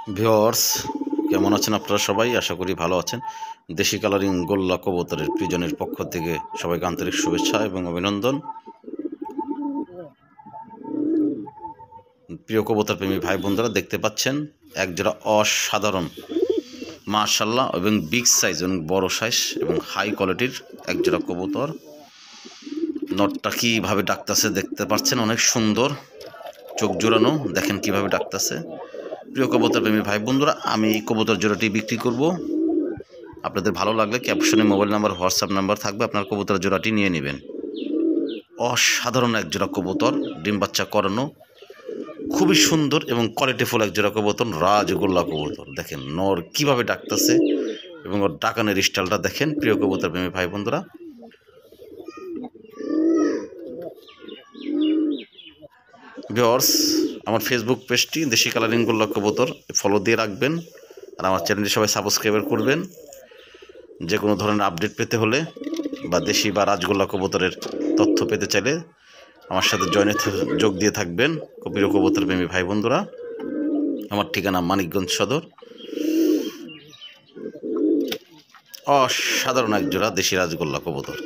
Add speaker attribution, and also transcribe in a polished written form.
Speaker 1: Viewers, কেমন আছেন আপনারা সবাই? আশা করি ভালো আছেন। দেশি কালারিং গোল্লা কবুতরের প্রিজনের পক্ষ থেকে সবাইকে আন্তরিক শুভেচ্ছা এবং অভিনন্দন। প্রিয় কবুতর প্রেমী ভাই বোনরা, দেখতে পাচ্ছেন একজোড়া অসাধারণ মাশাআল্লাহ এবং বিগ সাইজ এবং বড় সাইজ এবং হাই কোয়ালিটির একজোড়া কবুতর। নটটা কীভাবে ডাকতেছে দেখতে পাচ্ছেন, অনেক সুন্দর, চোখ জোড়ানো, দেখেন কিভাবে ডাকতেছে। প্রিয় কবুতর প্রেমী ভাই বন্ধুরা, আমি এই কবুতর জোড়াটি বিক্রি করব। আপনাদের ভালো লাগলে ক্যাপশনে মোবাইল নাম্বার, হোয়াটসঅ্যাপ নাম্বার থাকবে, আপনার কবুতর জোড়াটি নিয়ে নেবেন। অসাধারণ এক জোড়া কবুতর, ডিম বাচ্চা করানো, খুবই সুন্দর এবং কোয়ালিটিফুল এক জোড়া কবুতর, রাজগোল্লা কবুতর। দেখেন নর কিভাবে ডাকতেছে এবং ওর ডাকানের স্টাইলটা দেখেন। প্রিয় কবুতর প্রেমী ভাই বন্ধুরা, ভিউয়ার্স, আমার ফেসবুক পেজটি দেশি কালারিং গোল্লা কবুতর ফলো দিয়ে রাখবেন, আর আমার চ্যানেলটি সবাই সাবস্ক্রাইব করবেন। যে কোনো ধরনের আপডেট পেতে হলে বা দেশি বা রাজগোল্লা কবুতরের তথ্য পেতে চাইলে আমার সাথে যোগ দিয়ে থাকবেন। প্রিয় কবুতর প্রেমী ভাই বন্ধুরা, আমার ঠিকানা মানিকগঞ্জ সদর। অসাধারণ এক জোড়া দেশি রাজগোল্লা কবুতর।